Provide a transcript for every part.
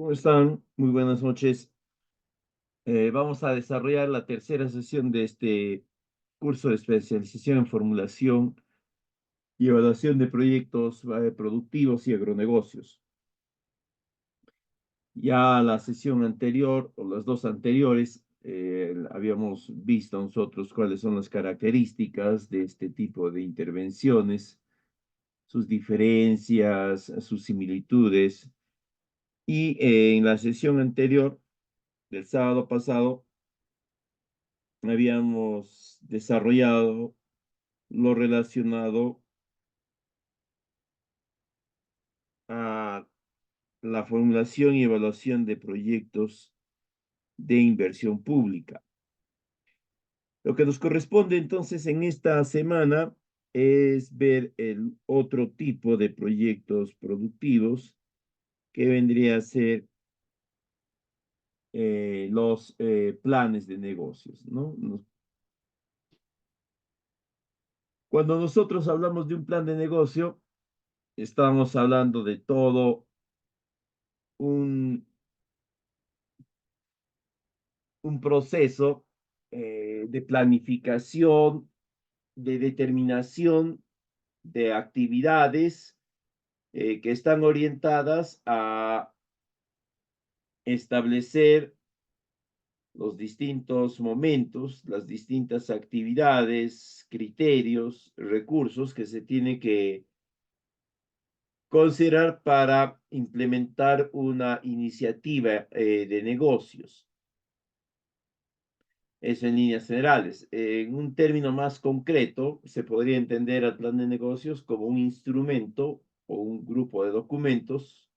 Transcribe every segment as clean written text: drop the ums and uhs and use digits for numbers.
¿Cómo están? Muy buenas noches. Vamos a desarrollar la tercera sesión de este curso de especialización en formulación y evaluación de proyectos productivos y agronegocios. Ya la sesión anterior o las dos anteriores habíamos visto nosotros cuáles son las características de este tipo de intervenciones, sus diferencias, sus similitudes. Y en la sesión anterior del sábado pasado habíamos desarrollado lo relacionado a la formulación y evaluación de proyectos de inversión pública. Lo que nos corresponde entonces en esta semana es ver el otro tipo de proyectos productivos que vendría a ser los planes de negocios, ¿no? Cuando nosotros hablamos de un plan de negocio, estamos hablando de todo un un proceso de planificación, de determinación de actividades que están orientadas a establecer los distintos momentos, las distintas actividades, criterios, recursos que se tiene que considerar para implementar una iniciativa de negocios. Eso en líneas generales. En un término más concreto, se podría entender al plan de negocios como un instrumento o un grupo de documentos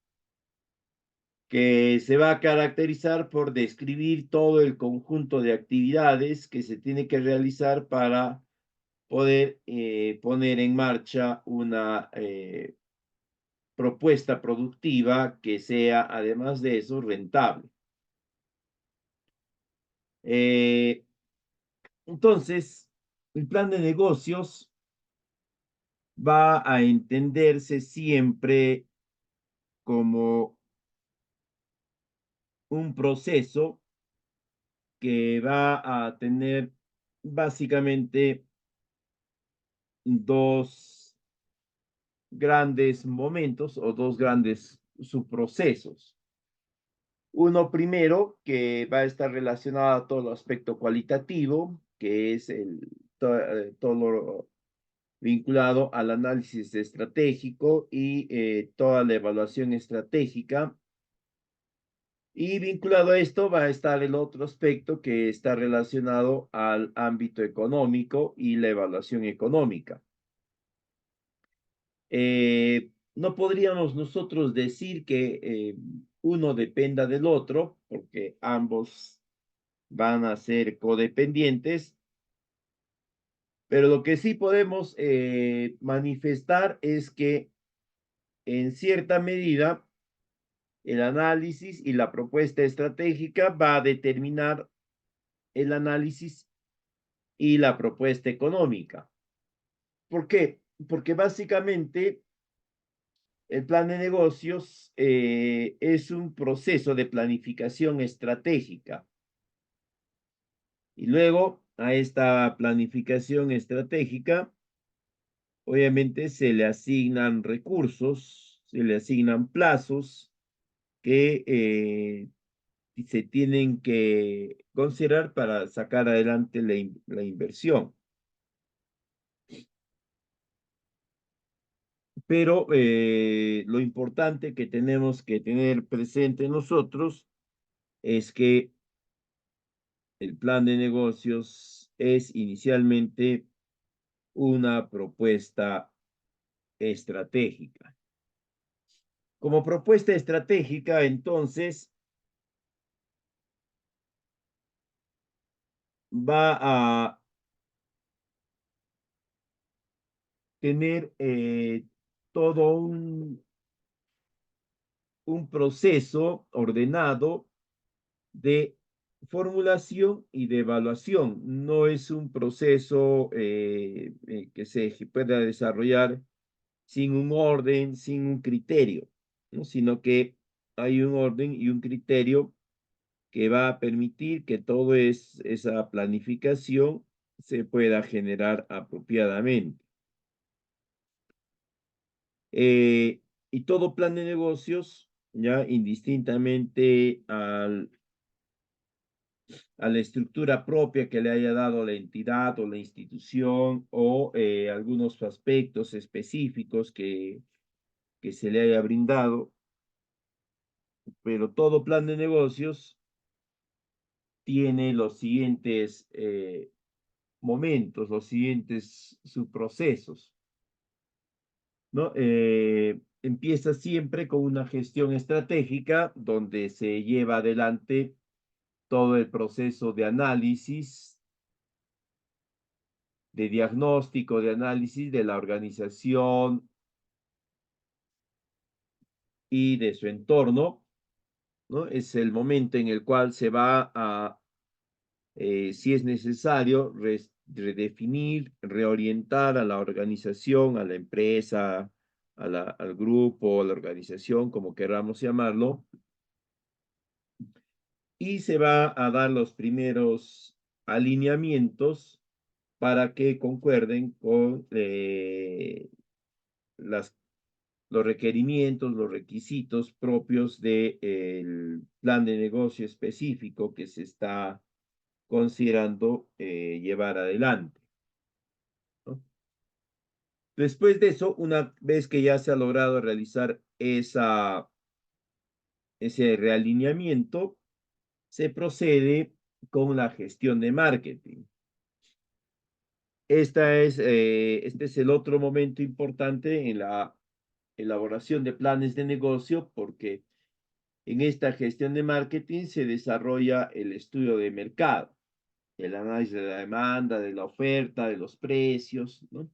que se va a caracterizar por describir todo el conjunto de actividades que se tiene que realizar para poder poner en marcha una propuesta productiva que sea, además de eso, rentable. Eh, entonces, el plan de negocios va a entenderse siempre como un proceso que va a tener básicamente dos grandes momentos o dos grandes subprocesos. Uno primero que va a estar relacionado a todo el aspecto cualitativo, que es todo lo vinculado al análisis estratégico y toda la evaluación estratégica. Y vinculado a esto va a estar el otro aspecto que está relacionado al ámbito económico y la evaluación económica. No podríamos nosotros decir que uno dependa del otro, porque ambos van a ser codependientes, pero lo que sí podemos manifestar es que en cierta medida el análisis y la propuesta estratégica va a determinar el análisis y la propuesta económica. ¿Por qué? Porque básicamente el plan de negocios es un proceso de planificación estratégica y luego a esta planificación estratégica, obviamente se le asignan recursos, se le asignan plazos que se tienen que considerar para sacar adelante la inversión. Pero lo importante que tenemos que tener presente nosotros es que el plan de negocios es inicialmente una propuesta estratégica. Como propuesta estratégica, entonces, va a tener todo un proceso ordenado de formulación y de evaluación. No es un proceso que se pueda desarrollar sin un orden, sin un criterio, ¿no? Sino que hay un orden y un criterio que va a permitir que toda esa planificación se pueda generar apropiadamente. Eh, y todo plan de negocios, ya indistintamente a la estructura propia que le haya dado la entidad o la institución o algunos aspectos específicos que se le haya brindado, pero todo plan de negocios tiene los siguientes momentos, los siguientes subprocesos, ¿no? Empieza siempre con una gestión estratégica donde se lleva adelante todo el proceso de análisis, de diagnóstico, de análisis de la organización y de su entorno, ¿no? Es el momento en el cual se va a, si es necesario, redefinir, reorientar a la organización, a la empresa, al grupo, a la organización, como queramos llamarlo, y se va a dar los primeros alineamientos para que concuerden con las, los requerimientos, los requisitos propios del plan de negocio específico que se está considerando llevar adelante, ¿no? Después de eso, una vez que ya se ha logrado realizar ese realineamiento, se procede con la gestión de marketing. Este es el otro momento importante en la elaboración de planes de negocio porque en esta gestión de marketing se desarrolla el estudio de mercado, el análisis de la demanda, de la oferta, de los precios, ¿no?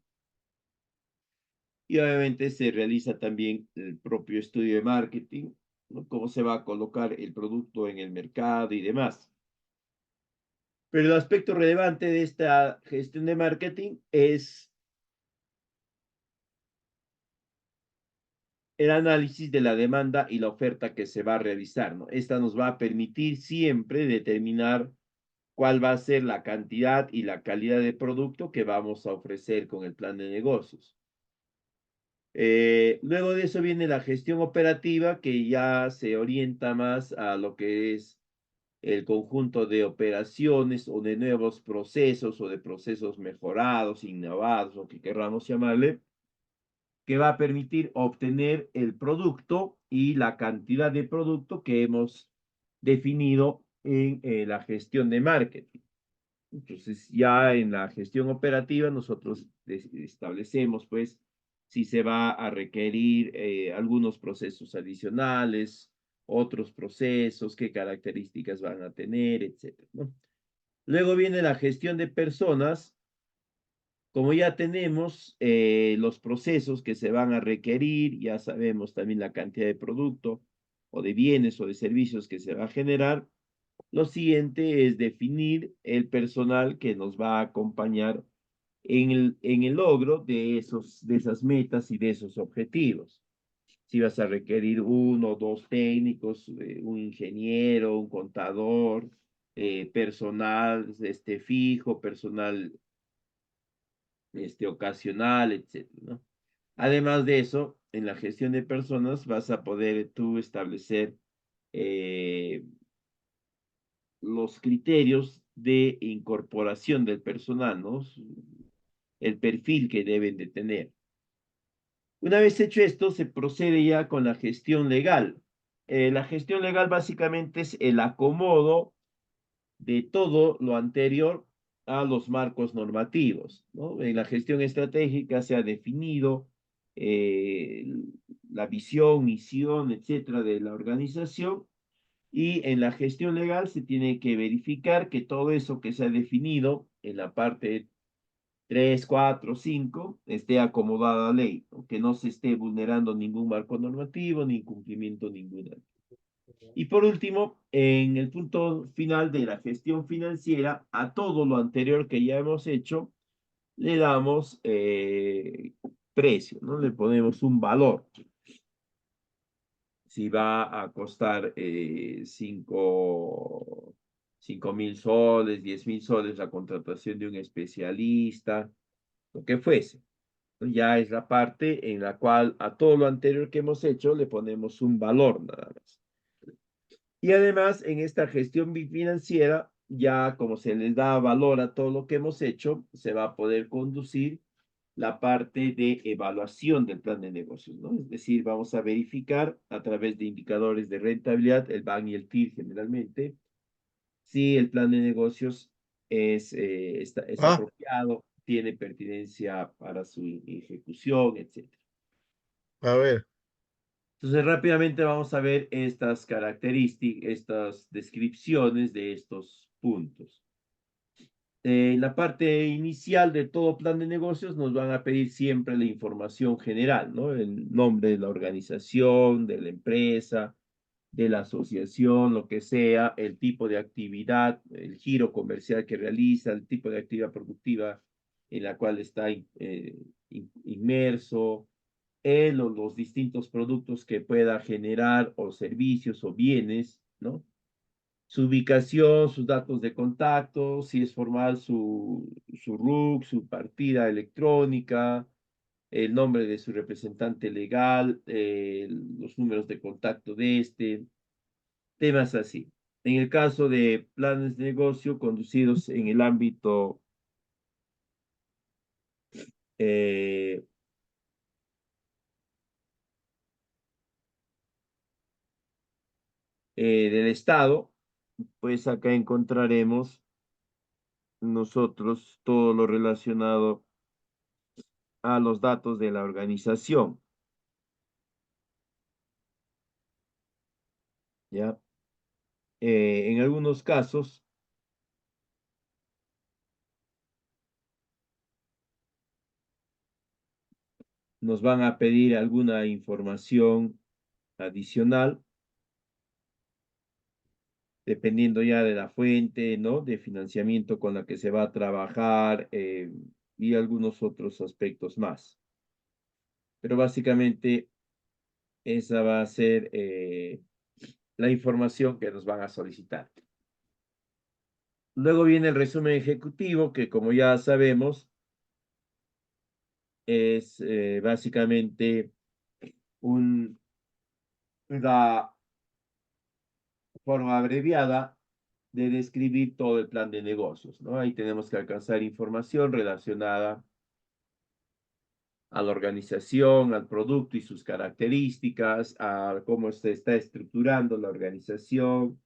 Y obviamente se realiza también el propio estudio de marketing, ¿no? Cómo se va a colocar el producto en el mercado y demás. Pero el aspecto relevante de esta gestión de marketing es el análisis de la demanda y la oferta que se va a realizar, ¿no? Esta nos va a permitir siempre determinar cuál va a ser la cantidad y la calidad de producto que vamos a ofrecer con el plan de negocios. Luego de eso viene la gestión operativa, que ya se orienta más a lo que es el conjunto de operaciones o de nuevos procesos o de procesos mejorados, innovados, o que queramos llamarle, que va a permitir obtener el producto y la cantidad de producto que hemos definido en la gestión de marketing. Entonces, ya en la gestión operativa nosotros establecemos, pues, si se va a requerir algunos procesos adicionales, otros procesos, qué características van a tener, etcétera, ¿no? Luego viene la gestión de personas. Como ya tenemos los procesos que se van a requerir, ya sabemos también la cantidad de producto o de bienes o de servicios que se va a generar, lo siguiente es definir el personal que nos va a acompañar en el logro de esas metas y de esos objetivos. Si vas a requerir uno o dos técnicos, un ingeniero, un contador, personal fijo, personal ocasional, etcétera, ¿no? Además de eso, en la gestión de personas vas a poder tú establecer eh, los criterios de incorporación del personal, ¿no? El perfil que deben de tener. Una vez hecho esto, se procede ya con la gestión legal. La gestión legal básicamente es el acomodo de todo lo anterior a los marcos normativos, ¿no? En la gestión estratégica se ha definido eh, la visión, misión, etcétera, de la organización y en la gestión legal se tiene que verificar que todo eso que se ha definido en la parte 3, 4, 5 esté acomodado a ley, ¿no? Que no se esté vulnerando ningún marco normativo ni incumplimiento ninguna. Y por último, en el punto final de la gestión financiera, a todo lo anterior que ya hemos hecho, le damos precio, ¿no? Le ponemos un valor. si va a costar 5.000 soles, 10.000 soles la contratación de un especialista, lo que fuese. Ya es la parte en la cual a todo lo anterior que hemos hecho le ponemos un valor nada más. Y además, en esta gestión financiera, ya como se les da valor a todo lo que hemos hecho, se va a poder conducir la parte de evaluación del plan de negocios, ¿no? Es decir, vamos a verificar a través de indicadores de rentabilidad, el BAN y el TIR generalmente, si el plan de negocios es Ah, apropiado, tiene pertinencia para su ejecución, etc. a ver, Entonces, rápidamente vamos a ver estas características, estas descripciones de estos puntos. En la parte inicial de todo plan de negocios nos van a pedir siempre la información general, ¿no? El nombre de la organización, de la empresa, de la asociación, lo que sea, el tipo de actividad, el giro comercial que realiza, el tipo de actividad productiva en la cual está inmerso, él o los distintos productos que pueda generar o servicios o bienes, ¿no? Su ubicación, sus datos de contacto, si es formal su RUC, su partida electrónica, el nombre de su representante legal, los números de contacto de este, temas así. En el caso de planes de negocio conducidos en el ámbito eh, del Estado, pues acá encontraremos nosotros todo lo relacionado a los datos de la organización, ¿ya? En algunos casos nos van a pedir alguna información adicional, dependiendo ya de la fuente, ¿no? De financiamiento con la que se va a trabajar y algunos otros aspectos más. Pero básicamente esa va a ser la información que nos van a solicitar. Luego viene el resumen ejecutivo, que como ya sabemos, es básicamente una forma abreviada de describir todo el plan de negocios, ¿no? Ahí tenemos que alcanzar información relacionada a la organización, al producto y sus características, a cómo se está estructurando la organización,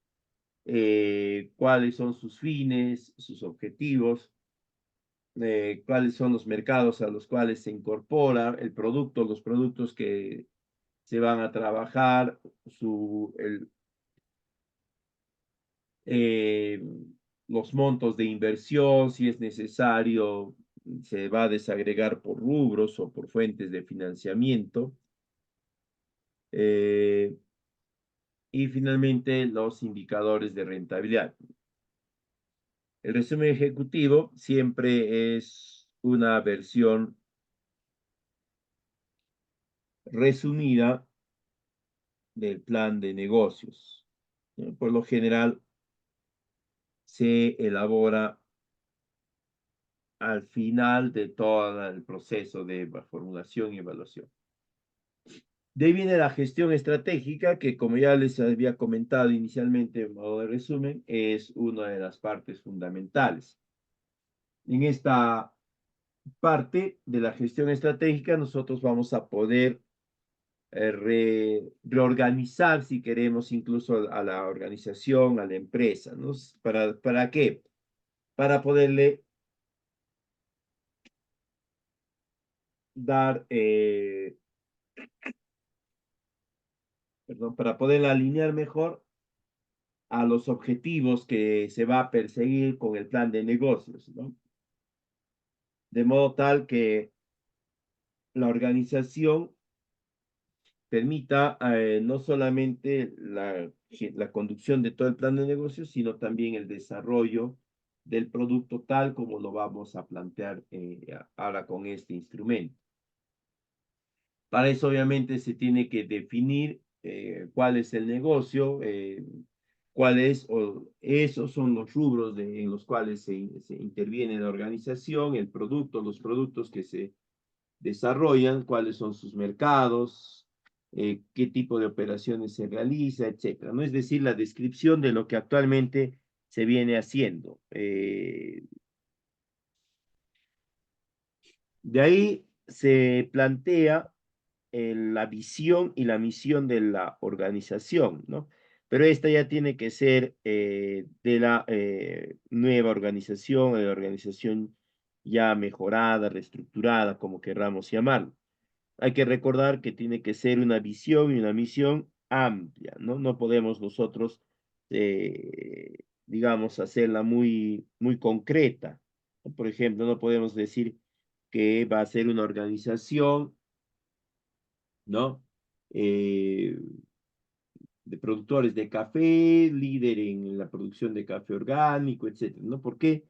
cuáles son sus fines, sus objetivos, cuáles son los mercados a los cuales se incorpora el producto, los productos que se van a trabajar, eh, los montos de inversión, si es necesario, se va a desagregar por rubros o por fuentes de financiamiento. Eh, y finalmente los indicadores de rentabilidad. El resumen ejecutivo siempre es una versión resumida del plan de negocios. Por lo general se elabora al final de todo el proceso de formulación y evaluación. De ahí viene la gestión estratégica, que como ya les había comentado inicialmente en modo de resumen, es una de las partes fundamentales. En esta parte de la gestión estratégica, nosotros vamos a poder reorganizar, si queremos, incluso a la organización, a la empresa, ¿no? ¿Para qué? Para poderle dar, perdón, para poder alinear mejor a los objetivos que se va a perseguir con el plan de negocios, ¿no? De modo tal que la organización permita no solamente la conducción de todo el plan de negocios, sino también el desarrollo del producto tal como lo vamos a plantear ahora con este instrumento. Para eso, obviamente, se tiene que definir cuál es el negocio, cuáles o esos son los rubros en los cuales se interviene la organización, el producto, los productos que se desarrollan, cuáles son sus mercados, qué tipo de operaciones se realiza, etcétera, ¿no? Es decir, la descripción de lo que actualmente se viene haciendo. De ahí se plantea la visión y la misión de la organización, ¿no? Pero esta ya tiene que ser de la nueva organización, de la organización ya mejorada, reestructurada, como querramos llamarlo. Hay que recordar que tiene que ser una visión y una misión amplia, ¿no? No podemos nosotros, digamos, hacerla muy concreta. Por ejemplo, no podemos decir que va a ser una organización, ¿no? Eh, de productores de café, líder en la producción de café orgánico, etcétera, ¿no? ¿Por qué?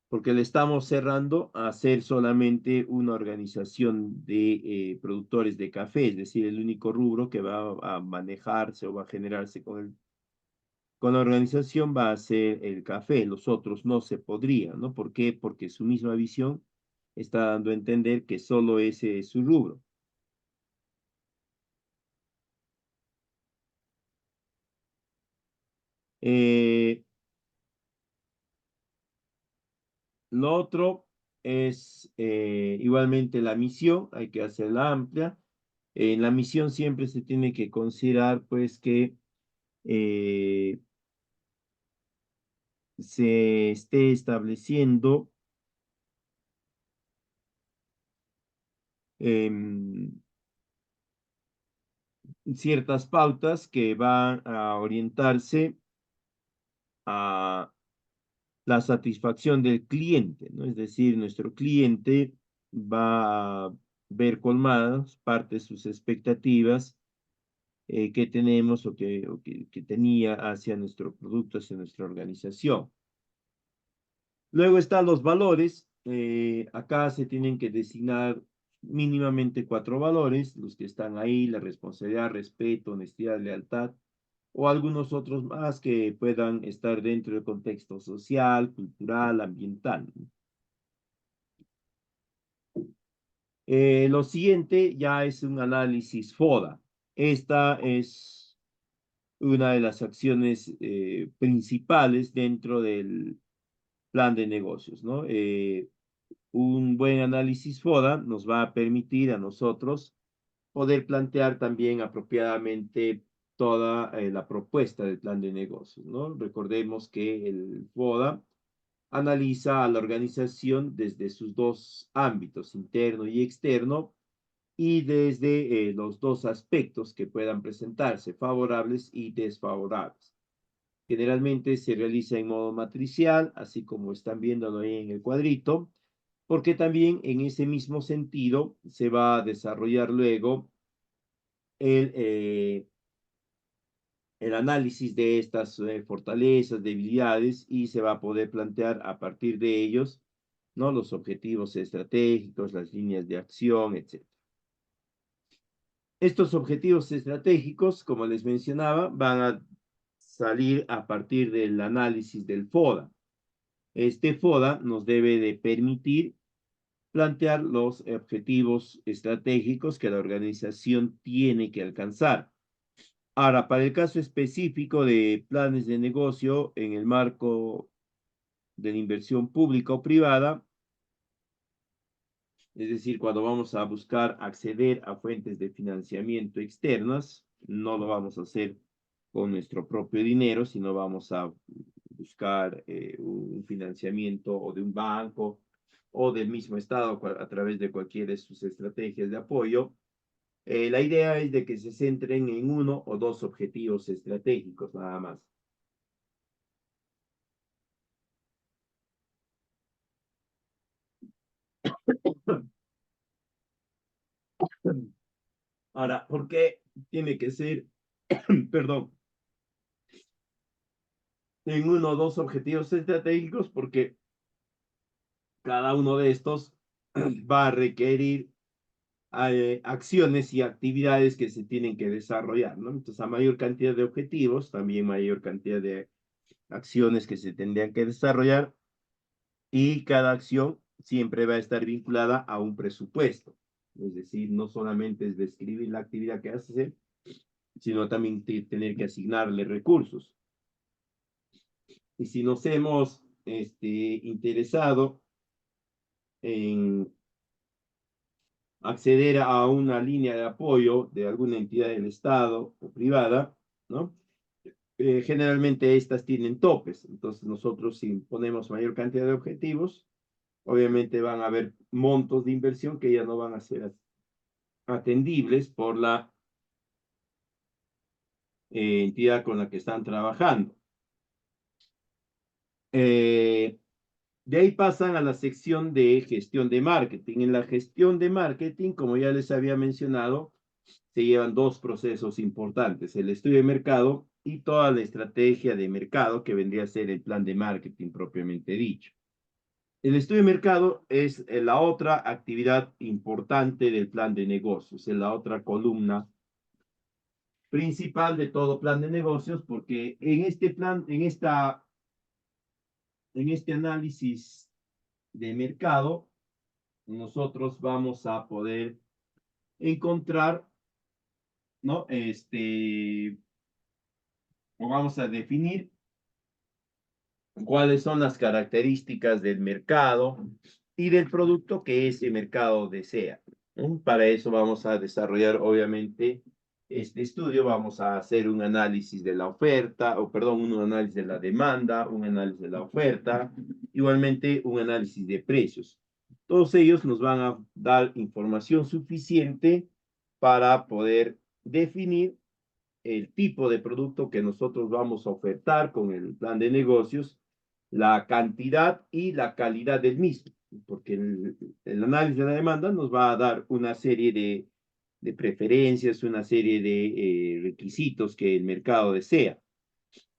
Porque le estamos cerrando a ser solamente una organización de productores de café, es decir, el único rubro que va a manejarse o va a generarse con la organización va a ser el café, los otros no se podrían, ¿no? ¿Por qué? Porque su misma visión está dando a entender que solo ese es su rubro. Eh, Lo otro es igualmente la misión, hay que hacerla amplia. En la misión siempre se tiene que considerar pues que eh, se esté estableciendo em, ciertas pautas que van a orientarse a la satisfacción del cliente, ¿no? Es decir, nuestro cliente va a ver colmadas parte de sus expectativas que tenemos que tenía hacia nuestro producto, hacia nuestra organización. Luego están los valores. Acá se tienen que designar mínimamente 4 valores, los que están ahí, la responsabilidad, respeto, honestidad, lealtad, o algunos otros más que puedan estar dentro del contexto social, cultural, ambiental. Lo siguiente ya es un análisis FODA. Esta es una de las acciones principales dentro del plan de negocios, ¿no? Un buen análisis FODA nos va a permitir a nosotros poder plantear también apropiadamente toda la propuesta del plan de negocios, ¿no? Recordemos que el FODA analiza a la organización desde sus dos ámbitos, interno y externo, y desde los dos aspectos que puedan presentarse, favorables y desfavorables. Generalmente se realiza en modo matricial, así como están viéndolo ahí en el cuadrito, porque también en ese mismo sentido se va a desarrollar luego el, eh, el análisis de estas fortalezas, debilidades, y se va a poder plantear a partir de ellos, ¿no? Los objetivos estratégicos, las líneas de acción, etc. Estos objetivos estratégicos, como les mencionaba, van a salir a partir del análisis del FODA. Este FODA nos debe de permitir plantear los objetivos estratégicos que la organización tiene que alcanzar. Ahora, para el caso específico de planes de negocio en el marco de la inversión pública o privada, es decir, cuando vamos a buscar acceder a fuentes de financiamiento externas, no lo vamos a hacer con nuestro propio dinero, sino vamos a buscar un financiamiento o de un banco o del mismo Estado a través de cualquiera de sus estrategias de apoyo. La idea es de que se centren en uno o dos objetivos estratégicos nada más. Ahora, ¿por qué tiene que ser, perdón, en uno o dos objetivos estratégicos? Porque cada uno de estos va a requerir acciones y actividades que se tienen que desarrollar, ¿no? Entonces, a mayor cantidad de objetivos, también mayor cantidad de acciones que se tendrían que desarrollar y cada acción siempre va a estar vinculada a un presupuesto. Es decir, no solamente es describir la actividad que hace, sino también tener que asignarle recursos. Y si nos hemos interesado en acceder a una línea de apoyo de alguna entidad del Estado o privada, ¿no? Generalmente estas tienen topes, entonces nosotros si ponemos mayor cantidad de objetivos, obviamente van a haber montos de inversión que ya no van a ser atendibles por la entidad con la que están trabajando. De ahí pasan a la sección de gestión de marketing. En la gestión de marketing, como ya les había mencionado, se llevan dos procesos importantes, el estudio de mercado y toda la estrategia de mercado que vendría a ser el plan de marketing propiamente dicho. El estudio de mercado es la otra actividad importante del plan de negocios, es la otra columna principal de todo plan de negocios, porque en este plan, en este análisis de mercado, nosotros vamos a poder encontrar, ¿no? O vamos a definir cuáles son las características del mercado y del producto que ese mercado desea, ¿no? Para eso vamos a desarrollar, obviamente, este estudio. Vamos a hacer un análisis de la oferta, o perdón, un análisis de la demanda, un análisis de la oferta, igualmente un análisis de precios. Todos ellos nos van a dar información suficiente para poder definir el tipo de producto que nosotros vamos a ofertar con el plan de negocios, la cantidad y la calidad del mismo, porque el análisis de la demanda nos va a dar una serie de preferencias, una serie de requisitos que el mercado desea.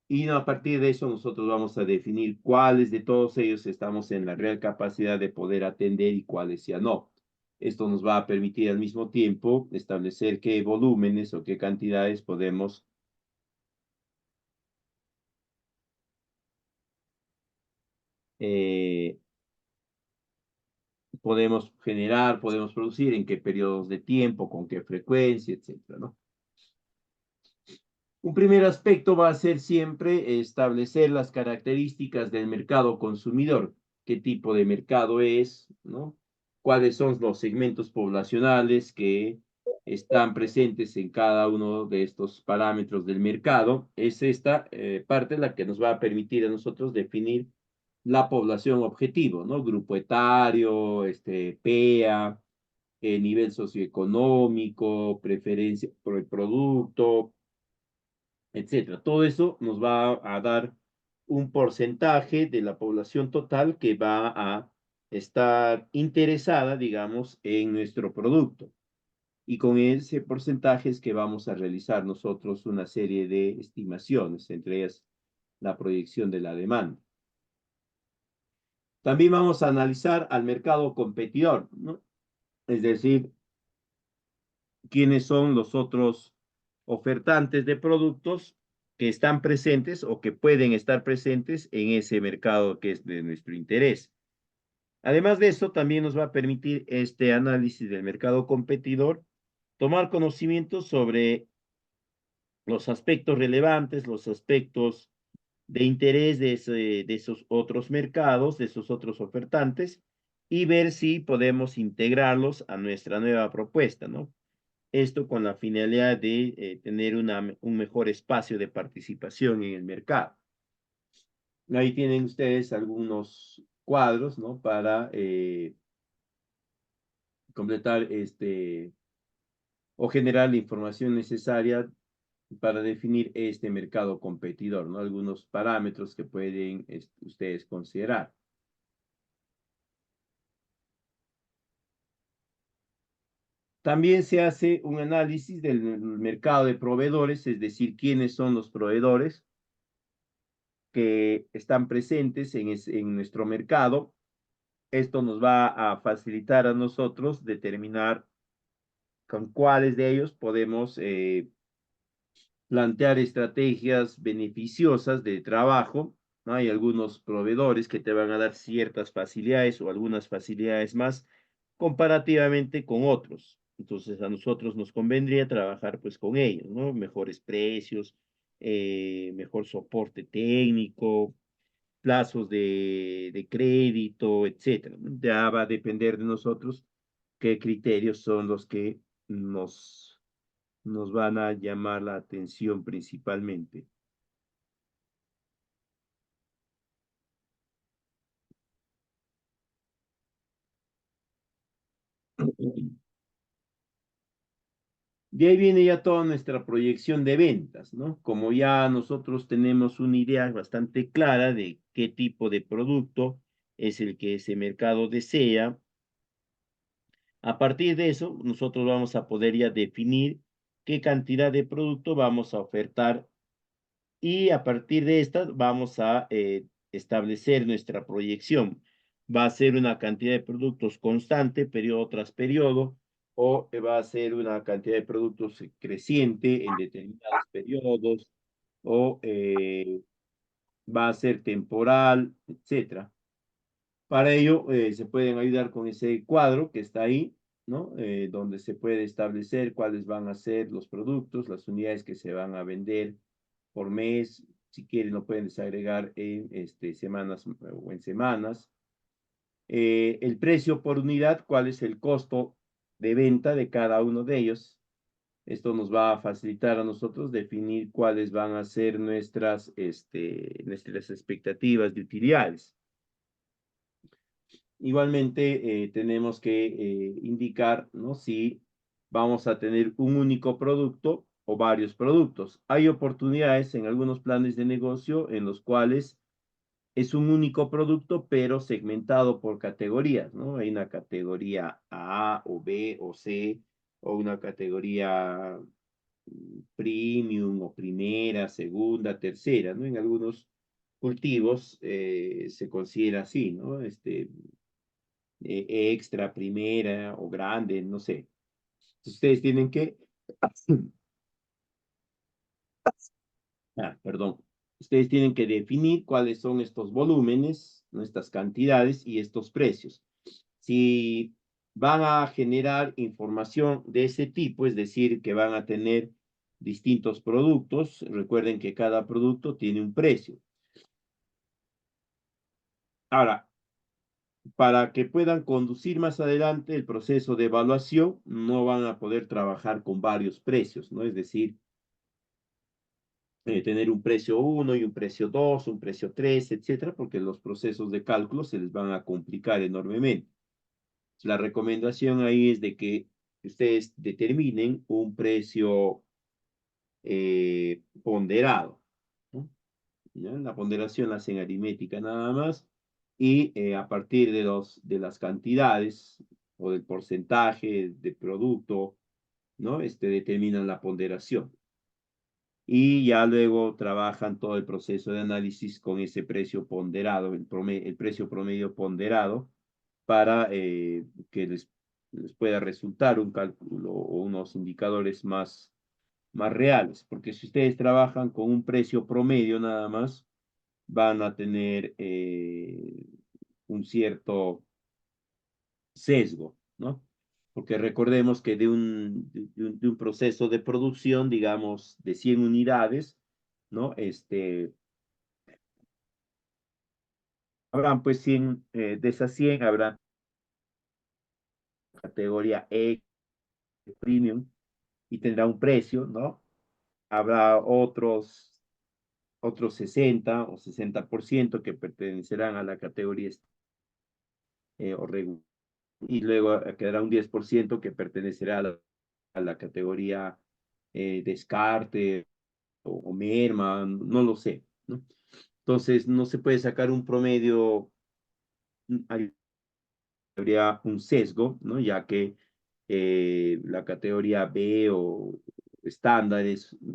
Y a partir de eso nosotros vamos a definir cuáles de todos ellos estamos en la real capacidad de poder atender y cuáles ya no. Esto nos va a permitir al mismo tiempo establecer qué volúmenes o qué cantidades eh, podemos generar, podemos producir, en qué periodos de tiempo, con qué frecuencia, etcétera, ¿no? Un primer aspecto va a ser siempre establecer las características del mercado consumidor, qué tipo de mercado es, ¿no? Cuáles son los segmentos poblacionales que están presentes en cada uno de estos parámetros del mercado. Es esta parte la que nos va a permitir a nosotros definir la población objetivo, ¿no? Grupo etario, PEA, nivel socioeconómico, preferencia por el producto, etcétera. Todo eso nos va a dar un porcentaje de la población total que va a estar interesada, digamos, en nuestro producto. Y con ese porcentaje es que vamos a realizar nosotros una serie de estimaciones, entre ellas la proyección de la demanda. También vamos a analizar al mercado competidor, ¿no? Es decir, quiénes son los otros ofertantes de productos que están presentes o que pueden estar presentes en ese mercado que es de nuestro interés. Además de eso, también nos va a permitir este análisis del mercado competidor tomar conocimiento sobre los aspectos relevantes, los aspectos de interés de esos otros mercados, de esos otros ofertantes, y ver si podemos integrarlos a nuestra nueva propuesta, ¿no? Esto con la finalidad de tener un mejor espacio de participación en el mercado. Ahí tienen ustedes algunos cuadros, ¿no? Para completar o generar la información necesaria para definir este mercado competidor, ¿no? Algunos parámetros que pueden ustedes considerar. También se hace un análisis del mercado de proveedores, es decir, quiénes son los proveedores que están presentes en nuestro mercado. Esto nos va a facilitar a nosotros determinar con cuáles de ellos podemos plantear estrategias beneficiosas de trabajo, ¿no? Hay algunos proveedores que te van a dar ciertas facilidades o algunas facilidades más comparativamente con otros. Entonces, a nosotros nos convendría trabajar pues con ellos, ¿no? Mejores precios, mejor soporte técnico, plazos de crédito, etcétera, ¿no? Ya va a depender de nosotros qué criterios son los que nos, nos van a llamar la atención principalmente. Y ahí viene ya toda nuestra proyección de ventas, ¿no? Como ya nosotros tenemos una idea bastante clara de qué tipo de producto es el que ese mercado desea, a partir de eso nosotros vamos a poder ya definir qué cantidad de producto vamos a ofertar y a partir de esta vamos a establecer nuestra proyección. Va a ser una cantidad de productos constante, periodo tras periodo, o va a ser una cantidad de productos creciente en determinados periodos, o va a ser temporal, etcétera. Para ello, se pueden ayudar con ese cuadro que está ahí, ¿no? Donde se puede establecer cuáles van a ser los productos, las unidades que se van a vender por mes. Si quieren, lo pueden desagregar en semanas o en semanas. El precio por unidad, cuál es el costo de venta de cada uno de ellos. Esto nos va a facilitar a nosotros definir cuáles van a ser nuestras expectativas de utilidades. Igualmente, tenemos que indicar, ¿no? Si vamos a tener un único producto o varios productos. Hay oportunidades en algunos planes de negocio en los cuales es un único producto, pero segmentado por categorías, ¿no? Hay una categoría A o B o C, o una categoría premium o primera, segunda, tercera, ¿no? En algunos cultivos se considera así, ¿no? Extra, primera o grande, no sé. Ustedes tienen que, perdón, ustedes tienen que definir cuáles son estos volúmenes, ¿no? Estas cantidades y estos precios. Si van a generar información de ese tipo, es decir, que van a tener distintos productos, recuerden que cada producto tiene un precio. Ahora, para que puedan conducir más adelante el proceso de evaluación, no van a poder trabajar con varios precios, ¿no? Es decir, tener un precio uno y un precio 2, un precio 3, etcétera, porque los procesos de cálculo se les van a complicar enormemente. La recomendación ahí es de que ustedes determinen un precio ponderado, ¿no? ¿Ya? La ponderación la hacen aritmética nada más y a partir de las cantidades o del porcentaje de producto, ¿no? Determinan la ponderación. Y ya luego trabajan todo el proceso de análisis con ese precio ponderado, el precio promedio ponderado, para que les pueda resultar un cálculo o unos indicadores más reales, porque si ustedes trabajan con un precio promedio nada más, van a tener un cierto sesgo, ¿no? Porque recordemos que de un proceso de producción, digamos, de 100 unidades, ¿no? Habrán pues 100, de esas 100 habrán categoría E, premium, y tendrá un precio, ¿no? Habrá otros 60 o 60% que pertenecerán a la categoría o regular, y luego quedará un 10% que pertenecerá a la categoría descarte o merma, no lo sé, ¿no? Entonces, no se puede sacar un promedio, habría un sesgo, ¿no? Ya que la categoría B o estándar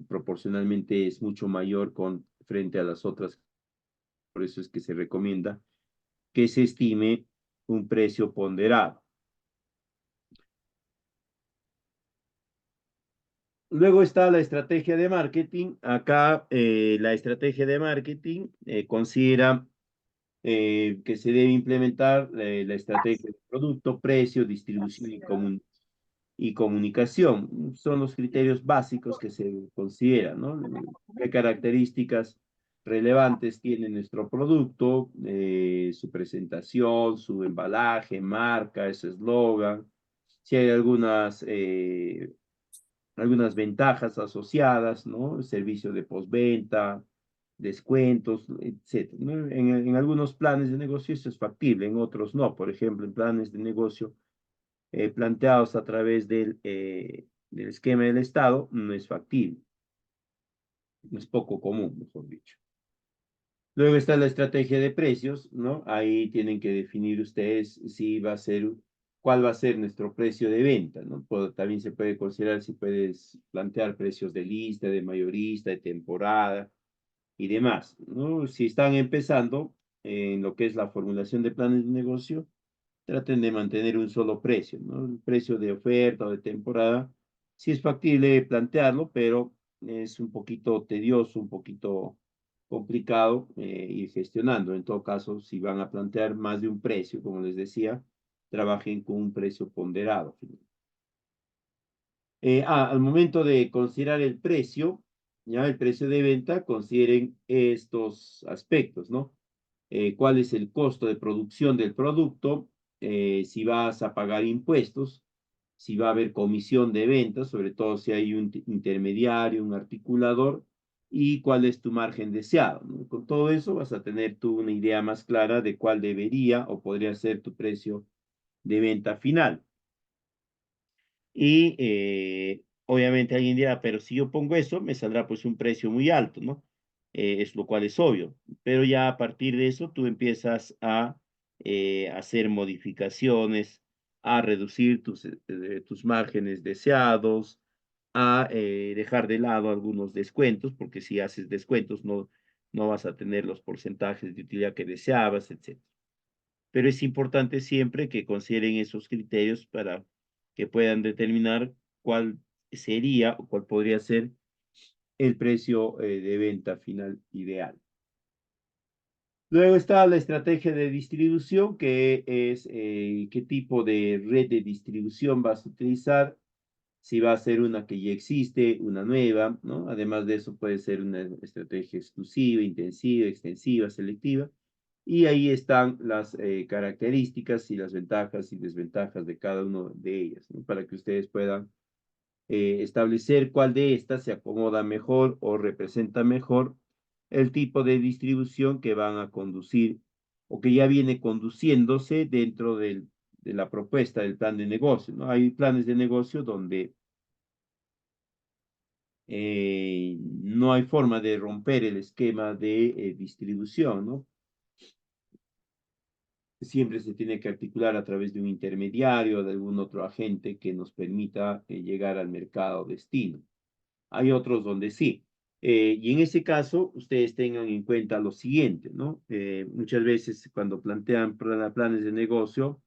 proporcionalmente es mucho mayor frente a las otras, por eso es que se recomienda que se estime un precio ponderado. Luego está la estrategia de marketing. Acá la estrategia de marketing considera que se debe implementar la estrategia de producto, precio, distribución y comunicación. Son los criterios básicos que se consideran, ¿no? ¿Qué características relevantes tiene nuestro producto? Su presentación, su embalaje, marca, su eslogan. Si hay algunas ventajas asociadas, ¿no? Servicio de postventa, descuentos, etcétera, ¿no? En algunos planes de negocio esto es factible, en otros no. Por ejemplo, en planes de negocio planteados a través del esquema del Estado no es factible, es poco común, mejor dicho. Luego está la estrategia de precios, ¿no? Ahí tienen que definir ustedes si va a ser, cuál va a ser nuestro precio de venta, ¿no? También se puede considerar si puedes plantear precios de lista, de mayorista, de temporada y demás, ¿no? Si están empezando en lo que es la formulación de planes de negocio, traten de mantener un solo precio, ¿no? El precio de oferta o de temporada, sí es factible plantearlo, pero es un poquito tedioso, un poquito complicado ir gestionando. En todo caso, si van a plantear más de un precio, como les decía, trabajen con un precio ponderado. Al momento de considerar el precio, ya el precio de venta, consideren estos aspectos, ¿no? ¿Cuál es el costo de producción del producto? Si vas a pagar impuestos, si va a haber comisión de ventas, sobre todo si hay un intermediario, un articulador, y cuál es tu margen deseado, ¿no? Con todo eso vas a tener tú una idea más clara de cuál debería o podría ser tu precio de venta final. Y obviamente alguien dirá, pero si yo pongo eso, me saldrá pues un precio muy alto, ¿no? Es lo cual es obvio. Pero ya a partir de eso tú empiezas a hacer modificaciones, a reducir tus márgenes deseados, a dejar de lado algunos descuentos, porque si haces descuentos no vas a tener los porcentajes de utilidad que deseabas, etc. Pero es importante siempre que consideren esos criterios para que puedan determinar cuál sería o cuál podría ser el precio de venta final ideal. Luego está la estrategia de distribución, que es qué tipo de red de distribución vas a utilizar, si va a ser una que ya existe, una nueva, ¿no? Además de eso puede ser una estrategia exclusiva, intensiva, extensiva, selectiva. Y ahí están las características y las ventajas y desventajas de cada una de ellas, ¿no? Para que ustedes puedan establecer cuál de estas se acomoda mejor o representa mejor el tipo de distribución que van a conducir o que ya viene conduciéndose dentro de la propuesta del plan de negocio, ¿no? Hay planes de negocio donde no hay forma de romper el esquema de distribución, ¿no? Siempre se tiene que articular a través de un intermediario, de algún otro agente que nos permita llegar al mercado destino. Hay otros donde sí. Y en ese caso, ustedes tengan en cuenta lo siguiente, ¿no? Muchas veces cuando plantean planes de negocio,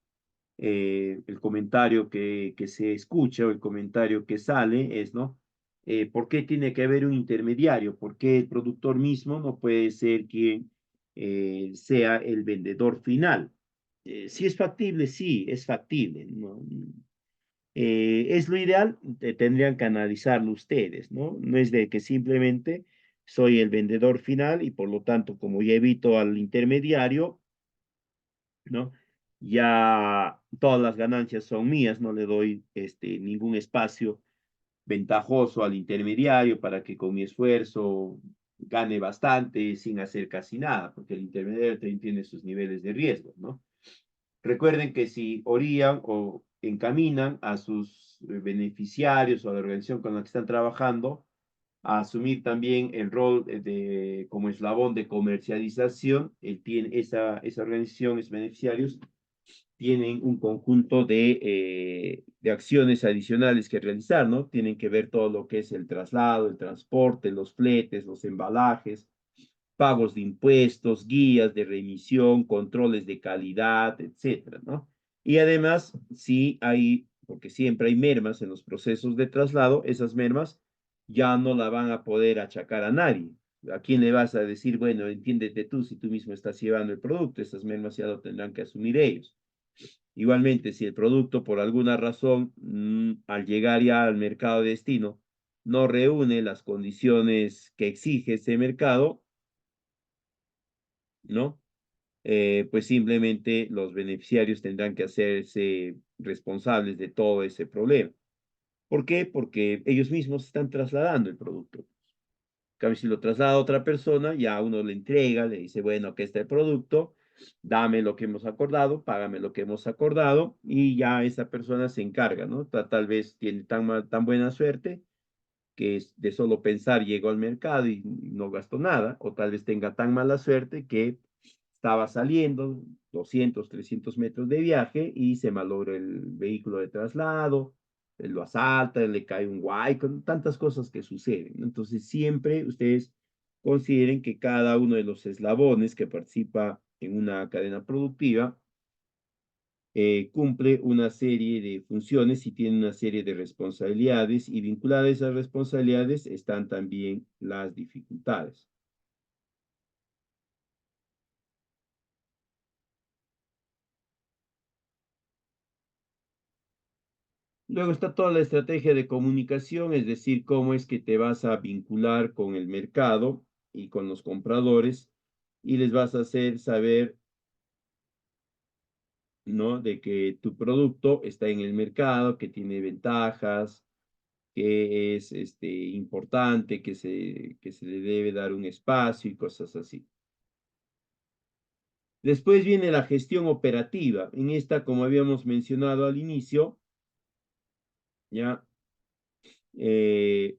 el comentario que se escucha o el comentario que sale es, ¿no? ¿Por qué tiene que haber un intermediario? ¿Por qué el productor mismo no puede ser quien sea el vendedor final? Si es factible, sí, es factible, ¿no? Es lo ideal, tendrían que analizarlo ustedes, ¿no? No es de que simplemente soy el vendedor final y por lo tanto, como ya evito al intermediario, ¿no? Ya todas las ganancias son mías, no le doy ningún espacio ventajoso al intermediario para que con mi esfuerzo gane bastante sin hacer casi nada, porque el intermediario también tiene sus niveles de riesgo, ¿no? Recuerden que si orían o encaminan a sus beneficiarios o a la organización con la que están trabajando a asumir también el rol como eslabón de comercialización, esa organización, esos beneficiarios, tienen un conjunto de acciones adicionales que realizar, ¿no? Tienen que ver todo lo que es el traslado, el transporte, los fletes, los embalajes, pagos de impuestos, guías de remisión, controles de calidad, etcétera, ¿no? Y además, sí hay, porque siempre hay mermas en los procesos de traslado, esas mermas ya no la van a poder achacar a nadie. ¿A quién le vas a decir, bueno, entiéndete tú si tú mismo estás llevando el producto? Estas mermas ya lo tendrán que asumir ellos. Igualmente, si el producto por alguna razón, al llegar ya al mercado de destino, no reúne las condiciones que exige ese mercado, ¿no? Pues simplemente los beneficiarios tendrán que hacerse responsables de todo ese problema. ¿Por qué? Porque ellos mismos están trasladando el producto. En cambio, si lo traslada a otra persona, ya uno le entrega, le dice, bueno, aquí está el producto, dame lo que hemos acordado, págame lo que hemos acordado, y ya esa persona se encarga, ¿no? Tal vez tiene tan buena suerte que de solo pensar llegó al mercado y no gastó nada, o tal vez tenga tan mala suerte que estaba saliendo 200, 300 metros de viaje y se malogra el vehículo de traslado, lo asalta, le cae un guay, con tantas cosas que suceden. Entonces, siempre ustedes consideren que cada uno de los eslabones que participa en una cadena productiva cumple una serie de funciones y tiene una serie de responsabilidades y vinculadas a esas responsabilidades están también las dificultades. Luego está toda la estrategia de comunicación, es decir, cómo es que te vas a vincular con el mercado y con los compradores y les vas a hacer saber, ¿no? De que tu producto está en el mercado, que tiene ventajas, que es importante, que se le debe dar un espacio y cosas así. Después viene la gestión operativa. En esta, como habíamos mencionado al inicio, ya eh,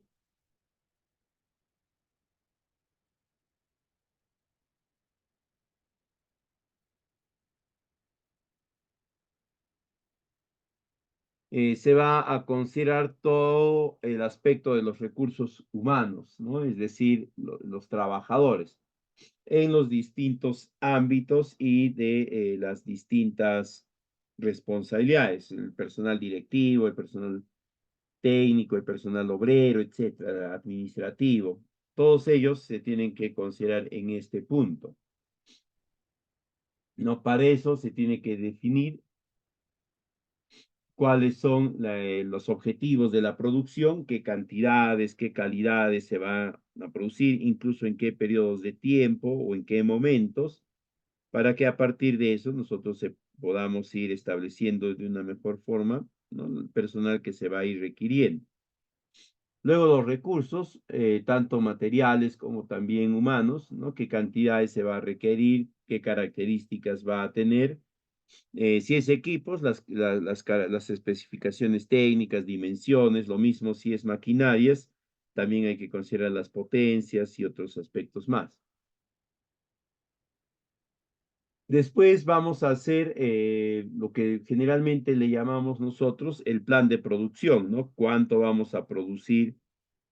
se va a considerar todo el aspecto de los recursos humanos, ¿no? Es decir, los trabajadores en los distintos ámbitos y de las distintas responsabilidades, el personal directivo, el personal técnico, el personal obrero, etcétera, administrativo. Todos ellos se tienen que considerar en este punto. No, para eso se tiene que definir cuáles son los objetivos de la producción, qué cantidades, qué calidades se van a producir, incluso en qué periodos de tiempo o en qué momentos, para que a partir de eso nosotros podamos ir estableciendo de una mejor forma, ¿no? El personal que se va a ir requiriendo. Luego los recursos, tanto materiales como también humanos, ¿no? ¿Qué cantidades se va a requerir? ¿Qué características va a tener? Si es equipos, las especificaciones técnicas, dimensiones, lo mismo si es maquinarias, también hay que considerar las potencias y otros aspectos más. Después vamos a hacer lo que generalmente le llamamos nosotros el plan de producción, ¿no? Cuánto vamos a producir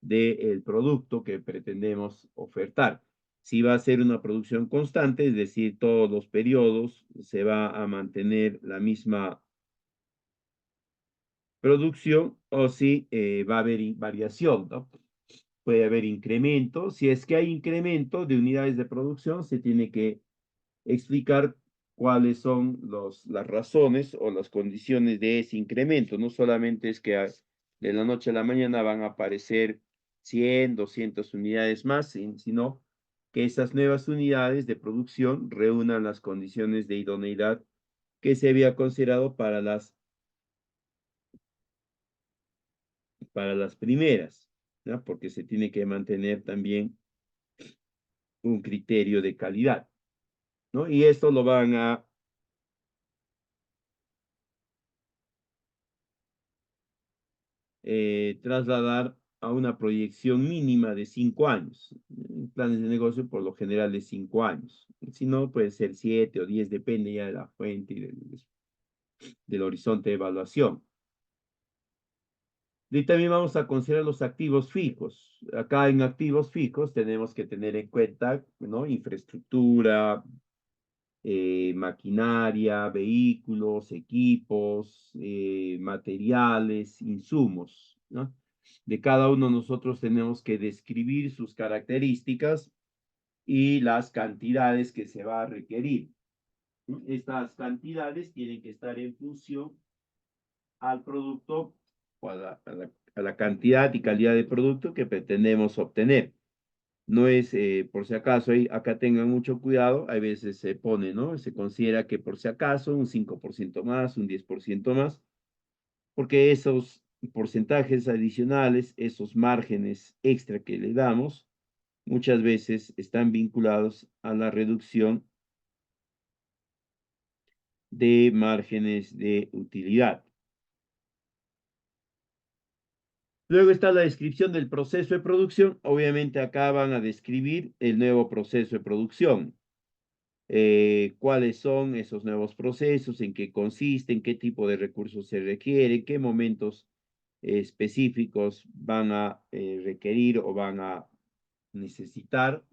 del producto que pretendemos ofertar. Si va a ser una producción constante, es decir, todos los periodos se va a mantener la misma producción o si va a haber variación, ¿no? Puede haber incremento. Si es que hay incremento de unidades de producción, se tiene que explicar cuáles son las razones o las condiciones de ese incremento. No solamente es que de la noche a la mañana van a aparecer 100, 200 unidades más, sino que esas nuevas unidades de producción reúnan las condiciones de idoneidad que se había considerado para las primeras, ¿no? Porque se tiene que mantener también un criterio de calidad, ¿no? Y esto lo van a trasladar a una proyección mínima de 5 años. Planes de negocio por lo general de 5 años. Si no, puede ser 7 o 10, depende ya de la fuente y del horizonte de evaluación. Y también vamos a considerar los activos fijos. Acá en activos fijos tenemos que tener en cuenta, ¿no? Infraestructura, maquinaria, vehículos, equipos, materiales, insumos, ¿no? De cada uno nosotros tenemos que describir sus características y las cantidades que se va a requerir. Estas cantidades tienen que estar en función al producto o a la cantidad y calidad de producto que pretendemos obtener. No es, por si acaso, acá tengan mucho cuidado, a veces se pone, ¿no? Se considera que por si acaso un 5% más, un 10% más, porque esos porcentajes adicionales, esos márgenes extra que le damos, muchas veces están vinculados a la reducción de márgenes de utilidad. Luego está la descripción del proceso de producción. Obviamente acá van a describir el nuevo proceso de producción. Cuáles son esos nuevos procesos, en qué consisten, qué tipo de recursos se requieren, qué momentos específicos van a requerir o van a necesitar,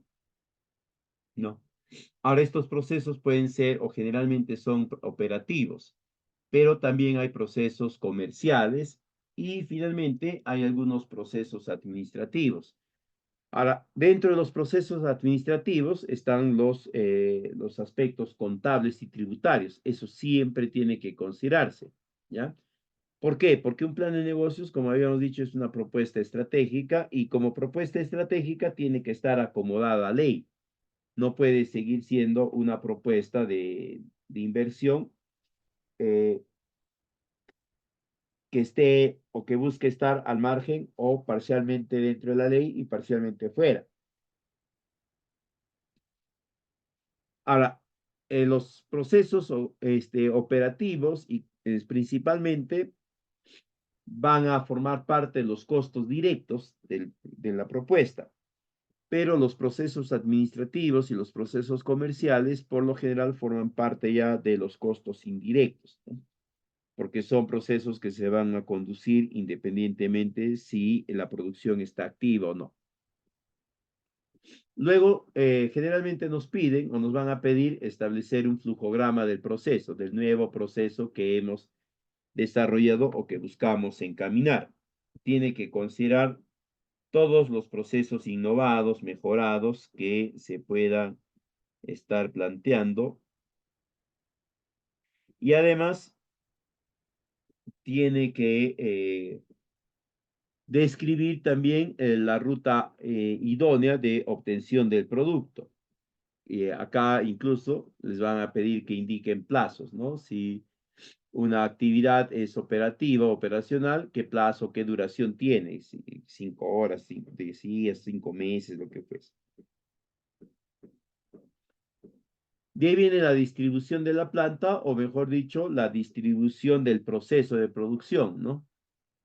¿no? Ahora, estos procesos pueden ser o generalmente son operativos, pero también hay procesos comerciales y finalmente hay algunos procesos administrativos. Ahora, dentro de los procesos administrativos están los aspectos contables y tributarios. Eso siempre tiene que considerarse, ¿ya? ¿Por qué? Porque un plan de negocios, como habíamos dicho, es una propuesta estratégica y como propuesta estratégica tiene que estar acomodada a ley. No puede seguir siendo una propuesta de inversión eh, que esté o que busque estar al margen o parcialmente dentro de la ley y parcialmente fuera. Ahora, los procesos operativos y principalmente van a formar parte de los costos directos de la propuesta, pero los procesos administrativos y los procesos comerciales por lo general forman parte ya de los costos indirectos, ¿no? Porque son procesos que se van a conducir independientemente si la producción está activa o no. Luego, generalmente nos piden o nos van a pedir establecer un flujograma del proceso, del nuevo proceso que hemos desarrollado o que buscamos encaminar. Tiene que considerar todos los procesos innovados, mejorados que se puedan estar planteando y además tiene que describir también la ruta idónea de obtención del producto. Acá incluso les van a pedir que indiquen plazos, ¿no? Si una actividad es operativa, operacional, ¿qué plazo, qué duración tiene? Si 5 horas, 5 días, 5 meses, lo que fuese. De ahí viene la distribución de la planta, o mejor dicho, la distribución del proceso de producción, ¿no?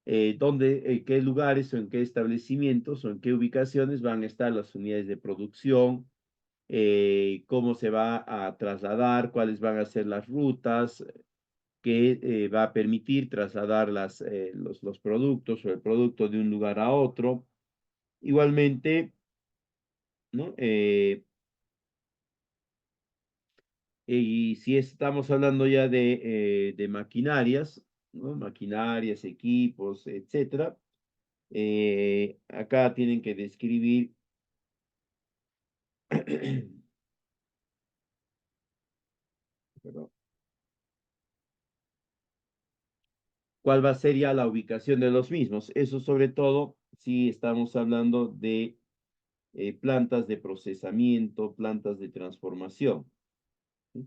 En qué lugares o en qué establecimientos o en qué ubicaciones van a estar las unidades de producción, cómo se va a trasladar, cuáles van a ser las rutas que va a permitir trasladar los productos o el producto de un lugar a otro. Igualmente, ¿no? Y si estamos hablando ya de maquinarias, ¿no? Maquinarias, equipos, etcétera, acá tienen que describir perdón, cuál va a ser ya la ubicación de los mismos. Eso sobre todo si estamos hablando de plantas de procesamiento, plantas de transformación, ¿sí?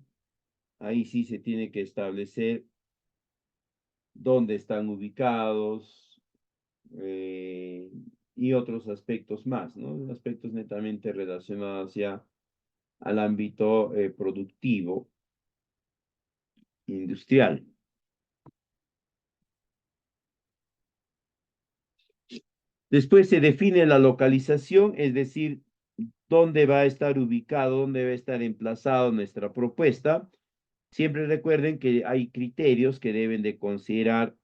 Ahí sí se tiene que establecer dónde están ubicados eh, y otros aspectos más, ¿no? Aspectos netamente relacionados ya al ámbito productivo, industrial. Después se define la localización, es decir, dónde va a estar ubicado, dónde va a estar emplazado nuestra propuesta. Siempre recuerden que hay criterios que deben de considerar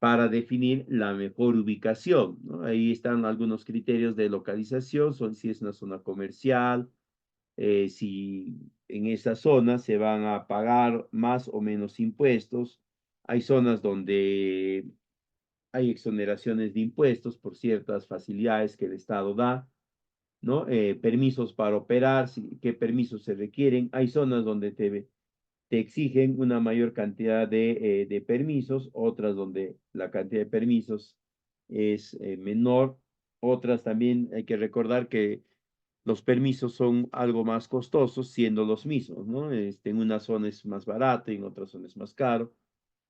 para definir la mejor ubicación, ¿no? Ahí están algunos criterios de localización, son si es una zona comercial, si en esa zona se van a pagar más o menos impuestos. Hay zonas donde hay exoneraciones de impuestos por ciertas facilidades que el Estado da, ¿no? Permisos para operar, qué permisos se requieren. Hay zonas donde te exigen una mayor cantidad de permisos, otras donde la cantidad de permisos es menor, otras también hay que recordar que los permisos son algo más costosos siendo los mismos, ¿no? En una zona es más barato y en otra zona es más caro.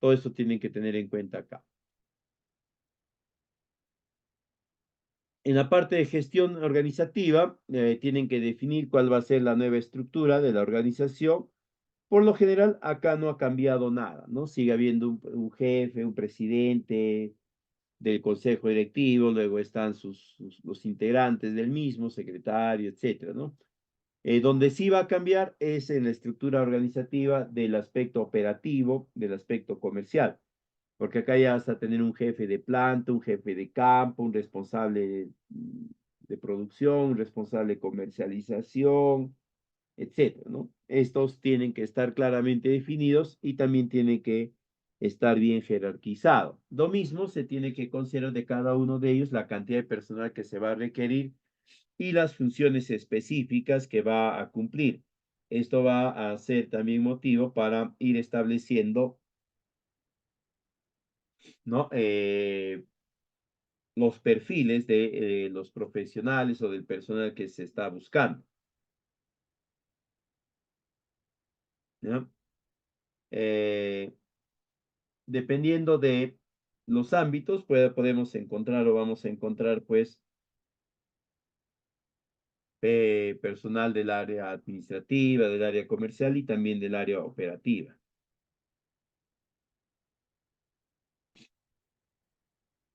Todo eso tienen que tener en cuenta acá. En la parte de gestión organizativa, tienen que definir cuál va a ser la nueva estructura de la organización. Por lo general, acá no ha cambiado nada, ¿no? Sigue habiendo un jefe, un presidente del consejo directivo, luego están los integrantes del mismo, secretario, etcétera, ¿no? Donde sí va a cambiar es en la estructura organizativa del aspecto operativo, del aspecto comercial, porque acá ya vas a tener un jefe de planta, un jefe de campo, un responsable de producción, un responsable de comercialización, etcétera, ¿no? Estos tienen que estar claramente definidos y también tienen que estar bien jerarquizados. Lo mismo se tiene que considerar de cada uno de ellos la cantidad de personal que se va a requerir y las funciones específicas que va a cumplir. Esto va a ser también motivo para ir estableciendo, ¿no? Los perfiles de los profesionales o del personal que se está buscando, ¿no? Eh, Dependiendo de los ámbitos, podemos encontrar o vamos a encontrar, pues, personal del área administrativa, del área comercial y también del área operativa.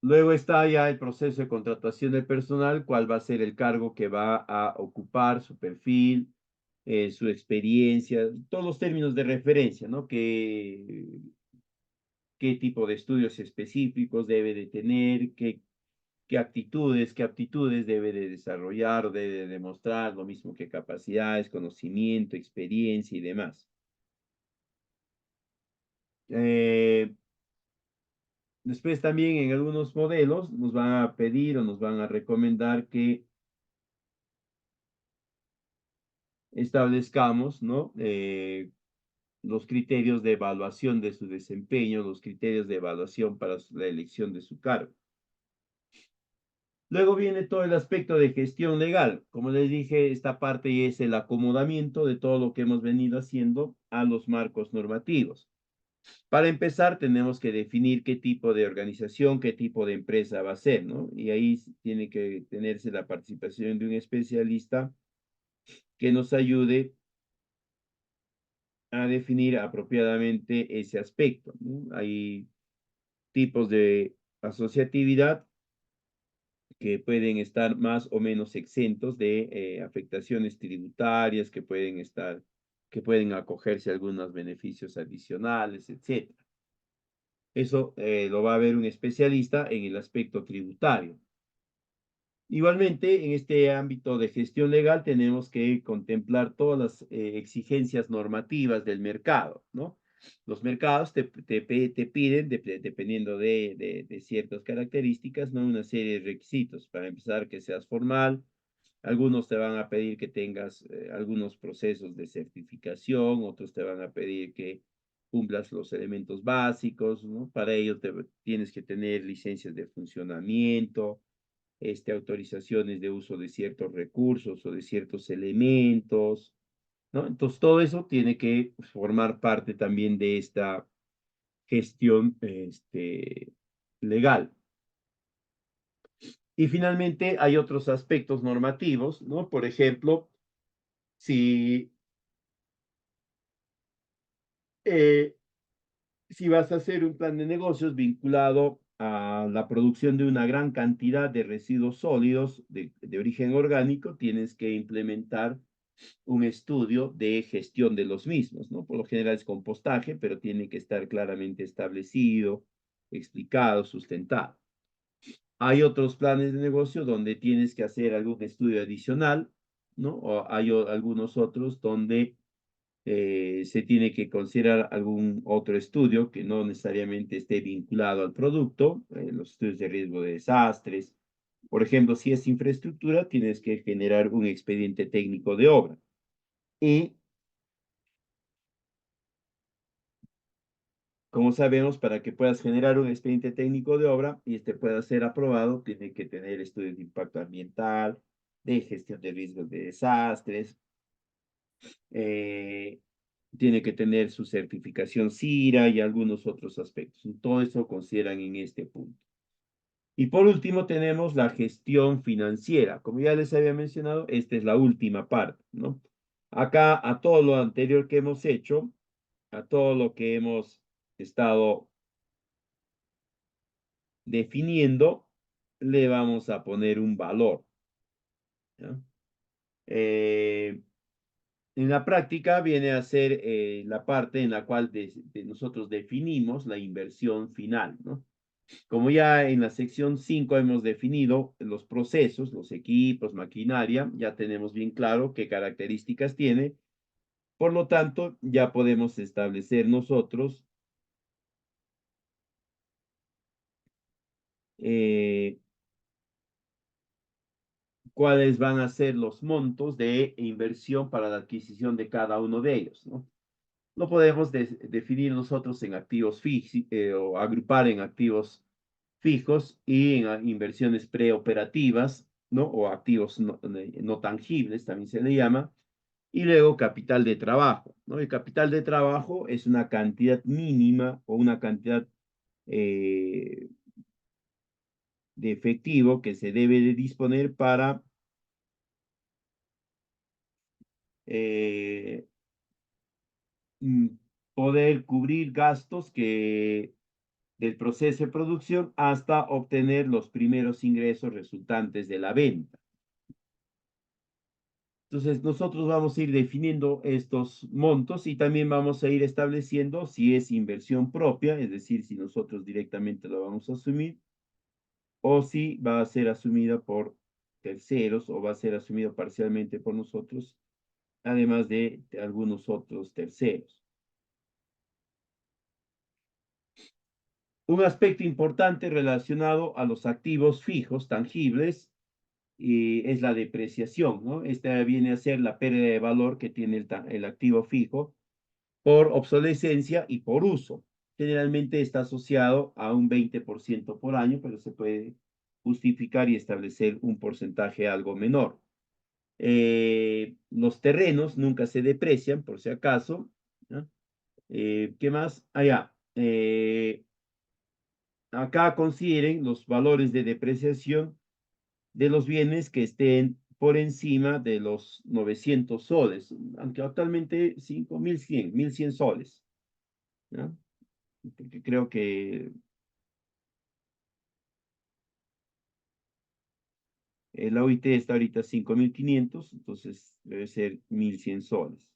Luego está ya el proceso de contratación del personal, cuál va a ser el cargo que va a ocupar, su perfil, su experiencia, todos los términos de referencia, ¿no? Qué tipo de estudios específicos debe de tener, qué aptitudes debe de desarrollar o debe de demostrar, lo mismo que capacidades, conocimiento, experiencia y demás. Eh, Después también en algunos modelos nos van a pedir o nos van a recomendar que establezcamos, ¿no? Los criterios de evaluación de su desempeño, los criterios de evaluación para la elección de su cargo. Luego viene todo el aspecto de gestión legal. Como les dije, esta parte es el acomodamiento de todo lo que hemos venido haciendo a los marcos normativos. Para empezar, tenemos que definir qué tipo de organización, qué tipo de empresa va a ser, ¿no? Y ahí tiene que tenerse la participación de un especialista que nos ayude a definir apropiadamente ese aspecto, ¿no? Hay tipos de asociatividad que pueden estar más o menos exentos de afectaciones tributarias, que pueden acogerse a algunos beneficios adicionales, etcétera. Eso lo va a ver un especialista en el aspecto tributario. Igualmente, en este ámbito de gestión legal tenemos que contemplar todas las exigencias normativas del mercado, ¿no? Los mercados te piden, dependiendo de ciertas características, ¿no? Una serie de requisitos. Para empezar, que seas formal. Algunos te van a pedir que tengas algunos procesos de certificación, otros te van a pedir que cumplas los elementos básicos, ¿no? Para ello tienes que tener licencias de funcionamiento, autorizaciones de uso de ciertos recursos o de ciertos elementos, ¿no? Entonces, todo eso tiene que formar parte también de esta gestión legal. Y finalmente hay otros aspectos normativos, ¿no? Por ejemplo, si, eh, si vas a hacer un plan de negocios vinculado a la producción de una gran cantidad de residuos sólidos de origen orgánico, tienes que implementar un estudio de gestión de los mismos, ¿no? Por lo general es compostaje, pero tiene que estar claramente establecido, explicado, sustentado. Hay otros planes de negocio donde tienes que hacer algún estudio adicional, ¿no? O hay algunos otros donde Se tiene que considerar algún otro estudio que no necesariamente esté vinculado al producto, los estudios de riesgo de desastres. Por ejemplo, si es infraestructura, tienes que generar un expediente técnico de obra. Y, como sabemos, para que puedas generar un expediente técnico de obra y este pueda ser aprobado, tiene que tener estudios de impacto ambiental, de gestión de riesgos de desastres, eh, tiene que tener su certificación CIRA y algunos otros aspectos. Todo eso consideran en este punto. Y por último tenemos la gestión financiera. Como ya les había mencionado, esta es la última parte, ¿no? Acá a todo lo anterior que hemos hecho, a todo lo que hemos estado definiendo, le vamos a poner un valor, ¿ya? Eh, En la práctica viene a ser la parte en la cual nosotros definimos la inversión final, ¿no? Como ya en la sección 5 hemos definido los procesos, los equipos, maquinaria, ya tenemos bien claro qué características tiene, por lo tanto, ya podemos establecer nosotros eh, cuáles van a ser los montos de inversión para la adquisición de cada uno de ellos, ¿no? Lo podemos definir nosotros en activos fijos o agrupar en activos fijos y en inversiones preoperativas, ¿no? O activos no tangibles, también se le llama. Y luego capital de trabajo, ¿no? El capital de trabajo es una cantidad mínima o una cantidad eh, de efectivo que se debe de disponer para eh, mm, poder cubrir gastos que del proceso de producción hasta obtener los primeros ingresos resultantes de la venta. Entonces, nosotros vamos a ir definiendo estos montos y también vamos a ir estableciendo si es inversión propia, es decir, si nosotros directamente lo vamos a asumir, o si va a ser asumida por terceros o va a ser asumido parcialmente por nosotros, además de algunos otros terceros. Un aspecto importante relacionado a los activos fijos, tangibles, es la depreciación, ¿no? Esta viene a ser la pérdida de valor que tiene el activo fijo por obsolescencia y por uso. Generalmente está asociado a un 20% por año, pero se puede justificar y establecer un porcentaje algo menor. Los terrenos nunca se deprecian, por si acaso, ¿no? ¿Qué más? Allá. Acá consideren los valores de depreciación de los bienes que estén por encima de los 900 soles, aunque actualmente 5.100 soles, ¿no? Porque creo que el OIT está ahorita 5.500, entonces debe ser 1.100 soles.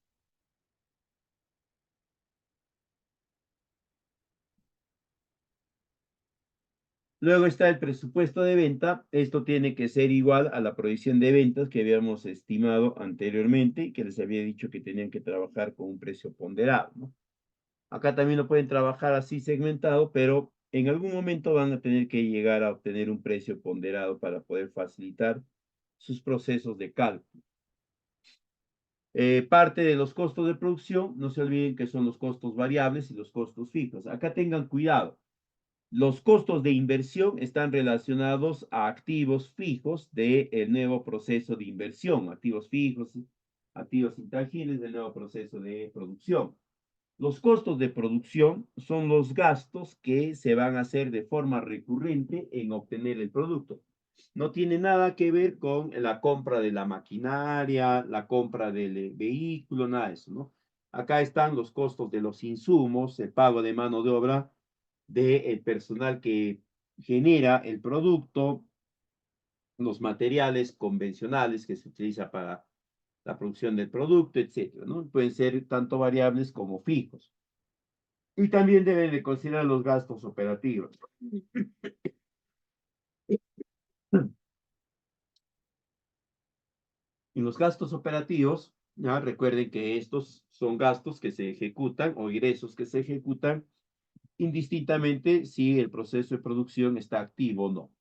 Luego está el presupuesto de venta. Esto tiene que ser igual a la proyección de ventas que habíamos estimado anteriormente y que les había dicho que tenían que trabajar con un precio ponderado, ¿no? Acá también lo pueden trabajar así segmentado, pero en algún momento van a tener que llegar a obtener un precio ponderado para poder facilitar sus procesos de cálculo. Parte de los costos de producción, no se olviden que son los costos variables y los costos fijos. Acá tengan cuidado. Los costos de inversión están relacionados a activos fijos del nuevo proceso de inversión, activos fijos, activos intangibles del nuevo proceso de producción. Los costos de producción son los gastos que se van a hacer de forma recurrente en obtener el producto. No tiene nada que ver con la compra de la maquinaria, la compra del vehículo, nada de eso, ¿no? Acá están los costos de los insumos, el pago de mano de obra del personal que genera el producto, los materiales convencionales que se utiliza para la producción del producto, etcétera, ¿no? Pueden ser tanto variables como fijos. Y también deben de considerar los gastos operativos. En los gastos operativos ¿ya? Recuerden que estos son gastos que se ejecutan o ingresos que se ejecutan indistintamente si el proceso de producción está activo o no.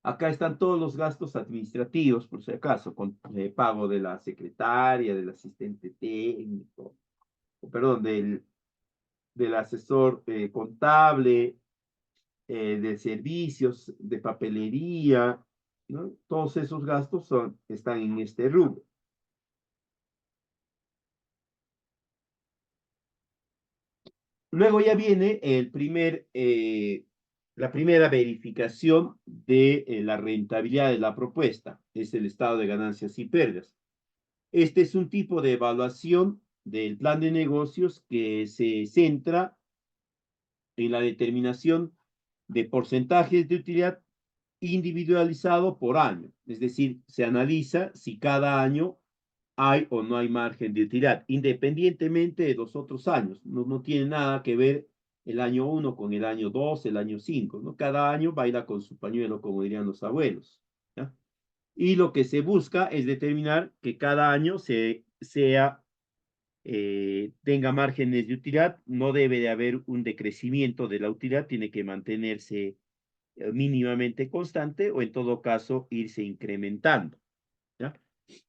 Acá están todos los gastos administrativos, por si acaso, con pago de la secretaria, del asistente técnico, o perdón, del asesor contable, de servicios, de papelería, ¿no? Todos esos gastos están en este rubro. Luego ya viene la primera verificación de la rentabilidad de la propuesta, es el estado de ganancias y pérdidas. Este es un tipo de evaluación del plan de negocios que se centra en la determinación de porcentajes de utilidad individualizado por año. Es decir, se analiza si cada año hay o no hay margen de utilidad, independientemente de los otros años. No, no tiene nada que ver el año 1 con el año 2, el año 5, ¿no? Cada año baila con su pañuelo, como dirían los abuelos. ¿Ya? Y lo que se busca es determinar que cada año tenga márgenes de utilidad, no debe de haber un decrecimiento de la utilidad, tiene que mantenerse mínimamente constante o en todo caso irse incrementando. ¿Ya?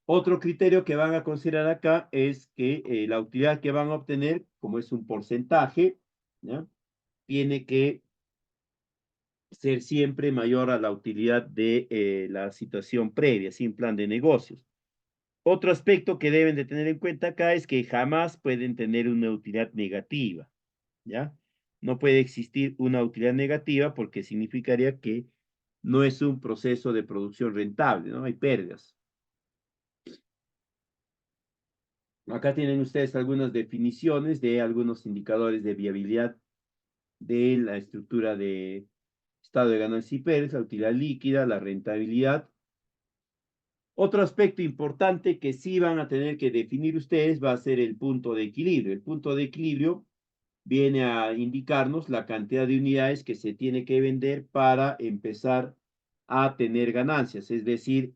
Otro criterio que van a considerar acá es que la utilidad que van a obtener, como es un porcentaje, ¿ya? Tiene que ser siempre mayor a la utilidad de la situación previa, sin plan de negocios. Otro aspecto que deben de tener en cuenta acá es que jamás pueden tener una utilidad negativa, ¿ya? No puede existir una utilidad negativa porque significaría que no es un proceso de producción rentable, ¿no? Hay pérdidas. Acá tienen ustedes algunas definiciones de algunos indicadores de viabilidad de la estructura de estado de ganancia y pérdidas, la utilidad líquida, la rentabilidad. Otro aspecto importante que sí van a tener que definir ustedes va a ser el punto de equilibrio. El punto de equilibrio viene a indicarnos la cantidad de unidades que se tiene que vender para empezar a tener ganancias. Es decir,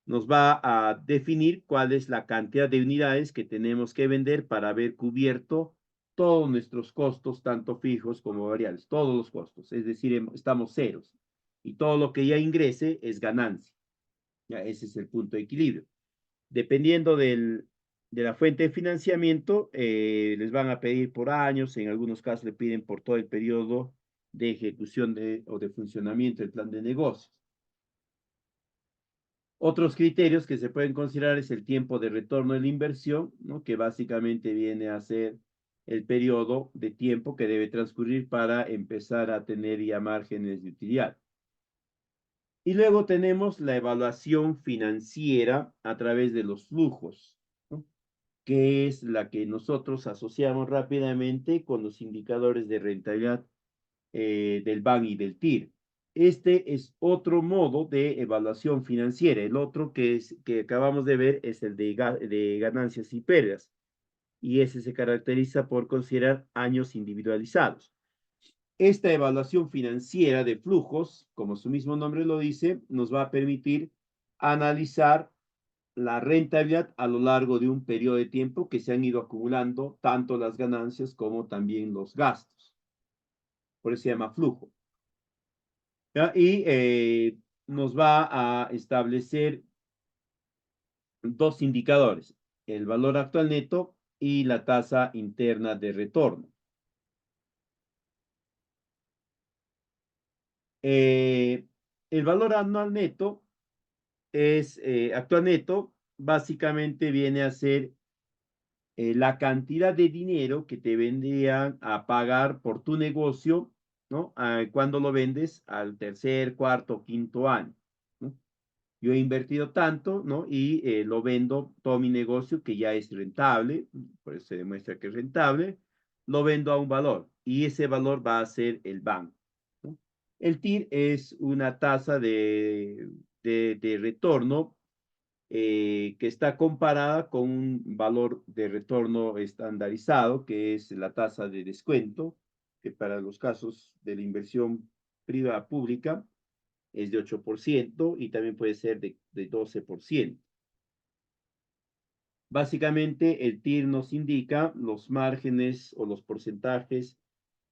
nos va a definir cuál es la cantidad de unidades que tenemos que vender para haber cubierto todos nuestros costos, tanto fijos como variables, todos los costos. Es decir, estamos ceros. Y todo lo que ya ingrese es ganancia. Ya, ese es el punto de equilibrio. Dependiendo de la fuente de financiamiento, les van a pedir por años, en algunos casos le piden por todo el periodo de ejecución o de funcionamiento del plan de negocios. Otros criterios que se pueden considerar es el tiempo de retorno de la inversión, ¿no? Que básicamente viene a ser el periodo de tiempo que debe transcurrir para empezar a tener ya márgenes de utilidad. Y luego tenemos la evaluación financiera a través de los flujos, ¿no? Que es la que nosotros asociamos rápidamente con los indicadores de rentabilidad del BAN y del TIR. Este es otro modo de evaluación financiera. El otro que acabamos de ver es el de ganancias y pérdidas. Y ese se caracteriza por considerar años individualizados. Esta evaluación financiera de flujos, como su mismo nombre lo dice, nos va a permitir analizar la rentabilidad a lo largo de un periodo de tiempo que se han ido acumulando tanto las ganancias como también los gastos. Por eso se llama flujo. ¿Ya? Y nos va a establecer dos indicadores, el valor actual neto y la tasa interna de retorno. Eh, el valor anual neto actual neto, básicamente viene a ser la cantidad de dinero que te vendrían a pagar por tu negocio, ¿no? Cuando lo vendes al tercer, cuarto, quinto año, ¿no? Yo he invertido tanto, ¿no? Y lo vendo todo mi negocio que ya es rentable, por eso se demuestra que es rentable, lo vendo a un valor y ese valor va a ser el banco, ¿no? El TIR es una tasa de retorno que está comparada con un valor de retorno estandarizado, que es la tasa de descuento, que para los casos de la inversión privada pública es de 8% y también puede ser de 12%. Básicamente, el TIR nos indica los márgenes o los porcentajes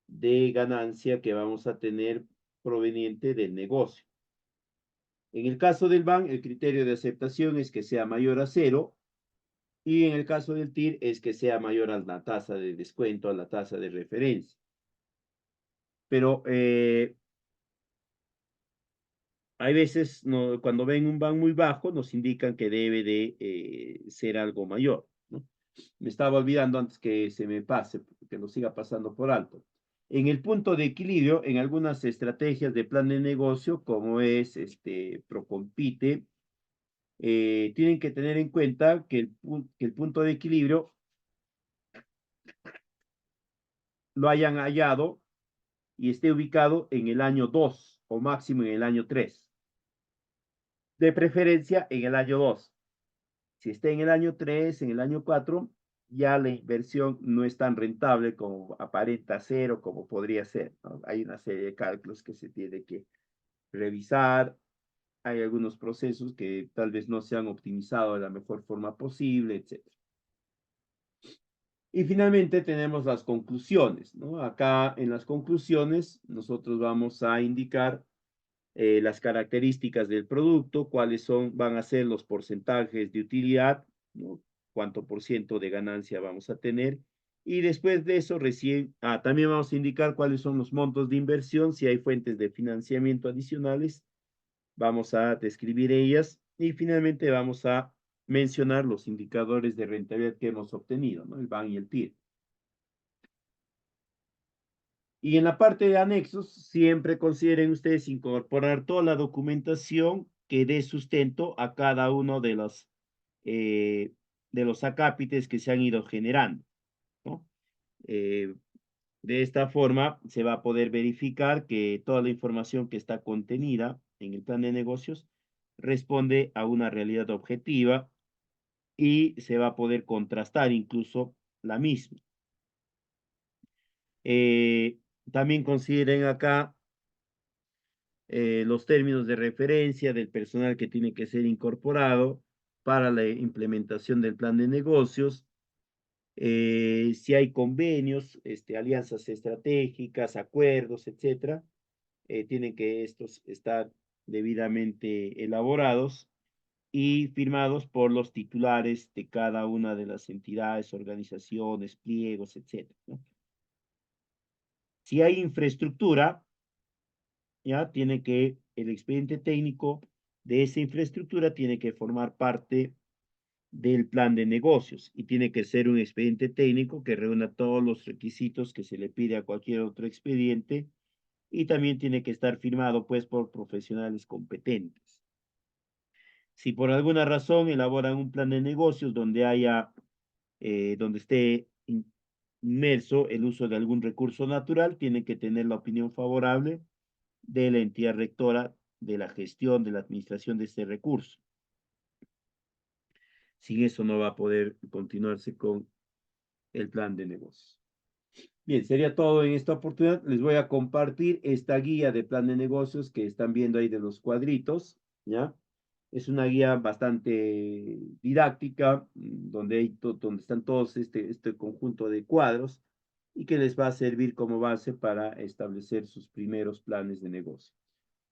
de ganancia que vamos a tener proveniente del negocio. En el caso del BAN, el criterio de aceptación es que sea mayor a cero, y en el caso del TIR es que sea mayor a la tasa de descuento, a la tasa de referencia. Pero hay veces, no, cuando ven un BAN muy bajo, nos indican que debe de ser algo mayor, ¿no? Me estaba olvidando antes que se me pase, que lo siga pasando por alto. En el punto de equilibrio, en algunas estrategias de plan de negocio, como es Procompite, tienen que tener en cuenta que el punto de equilibrio lo hayan hallado y esté ubicado en el año 2 o máximo en el año 3. De preferencia en el año 2. Si está en el año 3, en el año 4, ya la inversión no es tan rentable como aparenta ser o como podría ser, ¿no? Hay una serie de cálculos que se tiene que revisar. Hay algunos procesos que tal vez no se han optimizado de la mejor forma posible, etc. Y finalmente tenemos las conclusiones, ¿no? Acá en las conclusiones nosotros vamos a indicar las características del producto, cuáles van a ser los porcentajes de utilidad, ¿no? Cuánto por ciento de ganancia vamos a tener. Y después de eso, también vamos a indicar cuáles son los montos de inversión, si hay fuentes de financiamiento adicionales, vamos a describir ellas y finalmente vamos a mencionar los indicadores de rentabilidad que hemos obtenido, ¿no? El BAN y el TIR. Y en la parte de anexos, siempre consideren ustedes incorporar toda la documentación que dé sustento a cada uno de los acápites que se han ido generando, ¿no? Eh, de esta forma, se va a poder verificar que toda la información que está contenida en el plan de negocios responde a una realidad objetiva y se va a poder contrastar incluso la misma. Eh, también consideren acá los términos de referencia del personal que tiene que ser incorporado para la implementación del plan de negocios, si hay convenios, alianzas estratégicas, acuerdos, etcétera, tienen que estos estar debidamente elaborados y firmados por los titulares de cada una de las entidades, organizaciones, pliegos, etcétera, ¿no? Si hay infraestructura, ya tiene que, el expediente técnico de esa infraestructura tiene que formar parte del plan de negocios y tiene que ser un expediente técnico que reúna todos los requisitos que se le pide a cualquier otro expediente y también tiene que estar firmado pues por profesionales competentes. Si por alguna razón elaboran un plan de negocios donde esté inmerso el uso de algún recurso natural, tiene que tener la opinión favorable de la entidad rectora de la gestión, de la administración de este recurso. Sin eso no va a poder continuarse con el plan de negocios. Bien, sería todo en esta oportunidad. Les voy a compartir esta guía de plan de negocios que están viendo ahí de los cuadritos, ¿ya? Es una guía bastante didáctica, donde están todos este conjunto de cuadros y que les va a servir como base para establecer sus primeros planes de negocio.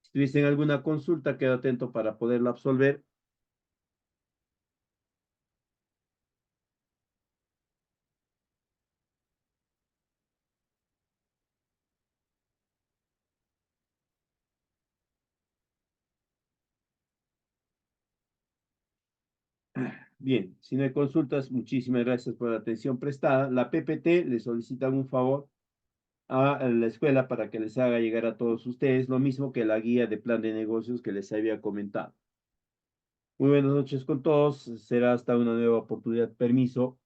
Si tuviesen alguna consulta, quedo atento para poderla absolver. Bien, si no hay consultas, muchísimas gracias por la atención prestada. La PPT le solicitan un favor a la escuela para que les haga llegar a todos ustedes lo mismo que la guía de plan de negocios que les había comentado. Muy buenas noches con todos. Será hasta una nueva oportunidad. Permiso.